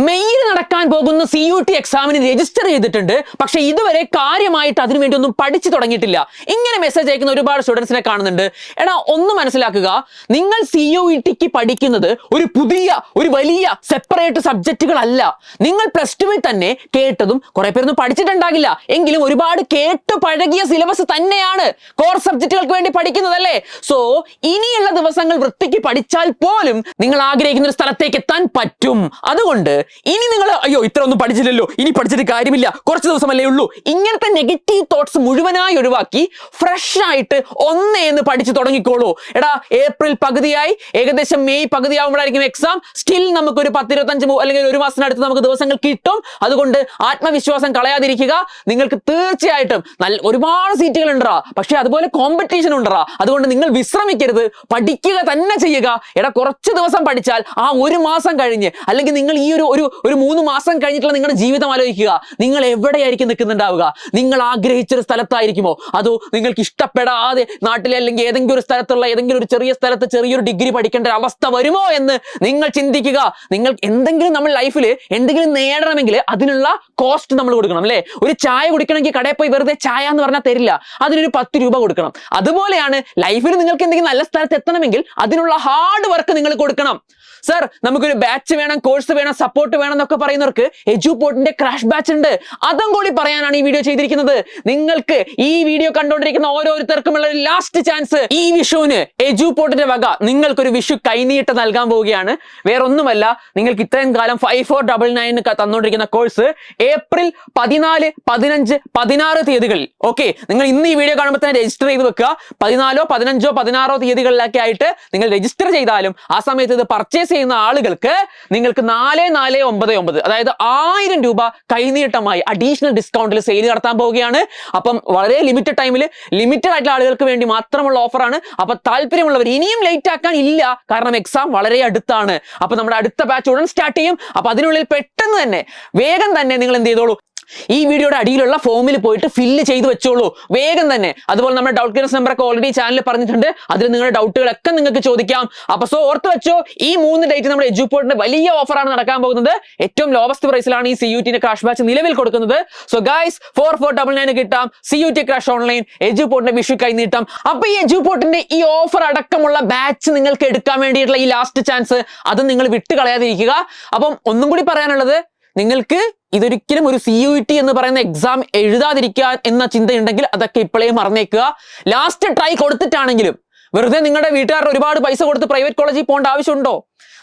മെയ്യിൽ നടക്കാൻ പോകുന്ന CUT എക്സാമിന് രജിസ്റ്റർ ചെയ്തിട്ടുണ്ട്, പക്ഷെ ഇതുവരെ കാര്യമായിട്ട് അതിനുവേണ്ടി ഒന്നും പഠിച്ചു തുടങ്ങിയിട്ടില്ല. ഇങ്ങനെ മെസ്സേജ് അയക്കുന്ന ഒരുപാട് സ്റ്റുഡൻസിനെ കാണുന്നുണ്ട്. എടാ, ഒന്ന് മനസ്സിലാക്കുക, നിങ്ങൾ CUETക്ക് പഠിക്കുന്നത് ഒരു വലിയ സെപ്പറേറ്റ് സബ്ജക്റ്റുകളല്ല. നിങ്ങൾ +2 തന്നെ കേട്ടതും കുറെ പേരൊന്നും പഠിച്ചിട്ടുണ്ടാകില്ല, എങ്കിലും ഒരുപാട് കേട്ടു പഴകിയ സിലബസ് തന്നെയാണ് കോർ സബ്ജക്റ്റുകൾക്ക് വേണ്ടി പഠിക്കുന്നതല്ലേ. സോ ഇനിയുള്ള ദിവസങ്ങൾ വൃത്തിക്ക് പഠിച്ചാൽ പോലും നിങ്ങൾ ആഗ്രഹിക്കുന്ന ഒരു സ്ഥലത്തേക്ക് എത്താൻ പറ്റും. അതുകൊണ്ട് ഇനി നിങ്ങൾ അയ്യോ ഇത്ര ഒന്നും പഠിച്ചില്ലല്ലോ, ഇനി പഠിച്ചിട്ട് കാര്യമില്ല, കുറച്ച് ദിവസമല്ലേ ഉള്ളൂ, ഇങ്ങനത്തെ നെഗറ്റീവ് തോട്ട്സ് മുഴുവനായി ഒഴിവാക്കി ഫ്രഷ് ആയിട്ട് ഒന്നേന്ന് പഠിച്ചു തുടങ്ങിക്കോളൂ. എടാ, ഏപ്രിൽ പകുതിയായി, ഏകദേശം മെയ് പകുതിയാവുമ്പോഴായിരിക്കും എക്സാം. സ്റ്റിൽ നമുക്കൊരു 10-25 അല്ലെങ്കിൽ ഒരു മാസത്തിനടുത്ത് നമുക്ക് ദിവസങ്ങൾ കിട്ടും. അതുകൊണ്ട് ആത്മവിശ്വാസം കളയാതിരിക്കുക. നിങ്ങൾക്ക് തീർച്ചയായിട്ടും ഒരുപാട് സീറ്റുകൾ ഉണ്ടാ, പക്ഷെ അതുപോലെ കോമ്പറ്റീഷൻ ഉണ്ടാ. അതുകൊണ്ട് നിങ്ങൾ വിശ്രമിക്കരുത്, പഠിക്കുക തന്നെ ചെയ്യുക. എടാ, കുറച്ച് ദിവസം പഠിച്ചാൽ ആ ഒരു മാസം കഴിഞ്ഞ്, അല്ലെങ്കിൽ നിങ്ങൾ ഈ ഒരു 3 മാസം കഴിഞ്ഞിട്ടുള്ള നിങ്ങളുടെ ജീവിതം ആലോചിക്കുക. നിങ്ങൾ എവിടെയായിരിക്കും നിൽക്കുന്നുണ്ടാവുക? നിങ്ങൾ ആഗ്രഹിച്ചൊരു സ്ഥലത്തായിരിക്കുമോ, അതോ നിങ്ങൾക്ക് ഇഷ്ടപ്പെടാതെ നാട്ടിലെ അല്ലെങ്കിൽ ഏതെങ്കിലും ഒരു സ്ഥലത്തുള്ള ഏതെങ്കിലും ഒരു ചെറിയ സ്ഥലത്ത് ചെറിയൊരു ഡിഗ്രി പഠിക്കേണ്ട അവസ്ഥ വരുമോ എന്ന് നിങ്ങൾ ചിന്തിക്കുക. നിങ്ങൾ എന്തെങ്കിലും നമ്മൾ ലൈഫിൽ എന്തെങ്കിലും നേടണമെങ്കിൽ അതിനുള്ള കോസ്റ്റ് നമ്മൾ കൊടുക്കണം, അല്ലേ? ഒരു ചായ കുടിക്കണമെങ്കിൽ കടയിൽ പോയി വെറുതെ ചായ എന്ന് പറഞ്ഞാൽ തരില്ല, അതിനൊരു 10 രൂപ കൊടുക്കണം. അതുപോലെയാണ് ലൈഫിൽ നിങ്ങൾക്ക് എന്തെങ്കിലും നല്ല സ്ഥലത്ത് എത്തണമെങ്കിൽ അതിനുള്ള ഹാർഡ് വർക്ക് നിങ്ങൾ കൊടുക്കണം. സർ, നമുക്കൊരു ബാച്ച് വേണം, കോഴ്സ് വേണം, സപ്പോർട്ട് വേണം എന്നൊക്കെ പറയുന്നവർക്ക് എജുപോർട്ടിന്റെ ക്രാഷ് ബാച്ച് ഉണ്ട്. അതും കൂടി പറയാനാണ് ഈ വീഡിയോ ചെയ്തിരിക്കുന്നത്. നിങ്ങൾക്ക് ഈ വീഡിയോ കണ്ടുകൊണ്ടിരിക്കുന്ന ഓരോരുത്തർക്കുമുള്ള ഒരു ലാസ്റ്റ് ചാൻസ്. ഈ വിഷുവിന് എജുപോർട്ടിന്റെ വക നിങ്ങൾക്കൊരു വിഷു കൈനീട്ട് നൽകാൻ പോവുകയാണ്. വേറൊന്നുമല്ല, നിങ്ങൾക്ക് ഇത്രയും കാലം 5499 തന്നുകൊണ്ടിരിക്കുന്ന കോഴ്സ് ഏപ്രിൽ 14, 15, 16 തീയതികളിൽ, ഓക്കെ, നിങ്ങൾ ഇന്ന് ഈ വീഡിയോ കാണുമ്പോൾ തന്നെ രജിസ്റ്റർ ചെയ്ത് വെക്കുക. 14, 15, 16 തീയതികളിലൊക്കെ ആയിട്ട് നിങ്ങൾ രജിസ്റ്റർ ചെയ്താലും ആ സമയത്ത് ഇത് പർച്ചേസ് ചെയ്യുന്ന ആളുകൾക്ക് നിങ്ങൾക്ക് 4499, അതായത് 1000 രൂപ കൈനീട്ടമായി അഡീഷണൽ ഡിസ്കൗണ്ടിൽ സെയിൽ നടത്താൻ പോവുകയാണ്. അപ്പം വളരെ ലിമിറ്റഡ് ടൈമിൽ ലിമിറ്റഡ് ആയിട്ടുള്ള ആളുകൾക്ക് വേണ്ടി മാത്രമുള്ള ഓഫറാണ്. അപ്പൊ താല്പര്യമുള്ളവർ ഇനിയും ലേറ്റ് ആക്കാൻ ഇല്ല, കാരണം എക്സാം വളരെ അടുത്താണ്. അപ്പൊ നമ്മുടെ അടുത്ത ബാച്ച് ഉടൻ സ്റ്റാർട്ട് ചെയ്യും. അപ്പൊ അതിനുള്ളിൽ പെട്ടെന്ന് തന്നെ വേഗം തന്നെ നിങ്ങൾ എന്ത് ചെയ്തോളൂ, ഈ വീഡിയോയുടെ അടിയിലുള്ള ഫോമിൽ പോയിട്ട് ഫില്ല് ചെയ്ത് വെച്ചോളൂ വേഗം തന്നെ. അതുപോലെ നമ്മുടെ ഡൗട്ട് ക്ലിയറൻസ് നമ്പറൊക്കെ ഓൾറെഡി ചാനലിൽ പറഞ്ഞിട്ടുണ്ട്, അതിൽ നിങ്ങളുടെ ഡൗട്ടുകളൊക്കെ നിങ്ങൾക്ക് ചോദിക്കാം. അപ്പൊ സോ ഓർത്ത് വെച്ചോ, ഈ 3 ഡേറ്റ് നമ്മുടെ എജുപോർട്ടിന്റെ വലിയ ഓഫറാണ് നടക്കാൻ പോകുന്നത്. ഏറ്റവും ലോവസ്റ്റ് പ്രൈസിലാണ് ഈ CUTന്റെ ക്രാഷ് ബാച്ച് നിലവിൽ കൊടുക്കുന്നത്. സോ ഗൈസ്, 4499 കിട്ടാം CUT ക്രാഷ് ഓൺലൈൻ, എജുപോർട്ടിന്റെ വിഷു കൈനീട്ടം. അപ്പൊ ഈ എജുപോർട്ടിന്റെ ഈ ഓഫർ അടക്കമുള്ള ബാച്ച് നിങ്ങൾക്ക് എടുക്കാൻ വേണ്ടിയിട്ടുള്ള ഈ ലാസ്റ്റ് ചാൻസ്, അത് നിങ്ങൾ വിട്ട് കളയാതിരിക്കുക. അപ്പം ഒന്നും കൂടി പറയാനുള്ളത്, നിങ്ങൾക്ക് ഇതൊരിക്കലും ഒരു CUT എന്ന് പറയുന്ന എക്സാം എഴുതാതിരിക്കാൻ എന്ന ചിന്തയുണ്ടെങ്കിൽ അതൊക്കെ ഇപ്പോഴേ മറന്നേക്കുക. ലാസ്റ്റ് ട്രൈ കൊടുത്തിട്ടാണെങ്കിലും വെറുതെ നിങ്ങളുടെ വീട്ടുകാരുടെ ഒരുപാട് പൈസ കൊടുത്ത് പ്രൈവറ്റ് കോളേജിൽ പോകേണ്ട ആവശ്യമുണ്ടോ?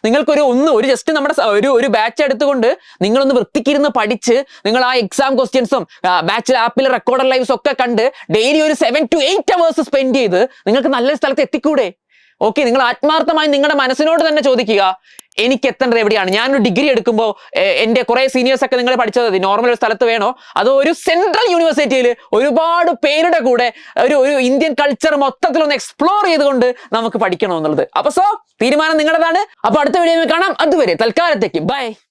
നിങ്ങൾക്കൊരു ജസ്റ്റ് നമ്മുടെ ഒരു ബാച്ച് എടുത്തുകൊണ്ട് നിങ്ങളൊന്ന് വൃത്തിക്കിരുന്ന് പഠിച്ച് നിങ്ങൾ ആ എക്സാം ക്വസ്റ്റ്യൻസും ബാച്ച് ആപ്പിൽ റെക്കോർഡഡ് ലൈവ്സ് ഒക്കെ കണ്ട് ഡെയിലി ഒരു 7 to 8 hours സ്പെൻഡ് ചെയ്ത് നിങ്ങൾക്ക് നല്ലൊരു സ്ഥലത്ത് എത്തിക്കൂടെ? ഓക്കെ, നിങ്ങൾ ആത്മാർത്ഥമായി നിങ്ങളുടെ മനസ്സിനോട് തന്നെ ചോദിക്കുക, എനിക്ക് എത്തേണ്ടത് എവിടെയാണ്? ഞാനൊരു ഡിഗ്രി എടുക്കുമ്പോൾ എൻ്റെ കുറെ സീനിയേഴ്സ് ഒക്കെ നിങ്ങൾ പഠിച്ചത് നോർമൽ ഒരു സ്ഥലത്ത് വേണോ, അതോ ഒരു സെൻട്രൽ യൂണിവേഴ്സിറ്റിയിൽ ഒരുപാട് പേരുടെ കൂടെ ഒരു ഇന്ത്യൻ കൾച്ചർ മൊത്തത്തിലൊന്ന് എക്സ്പ്ലോർ ചെയ്തുകൊണ്ട് നമുക്ക് പഠിക്കണോ എന്നുള്ളത്? അപ്പൊ സോ തീരുമാനം നിങ്ങളുടേതാണ്. അപ്പൊ അടുത്ത വീഡിയോയിൽ കാണാം. അതുവരെ തൽക്കാലത്തേക്ക് ബൈ.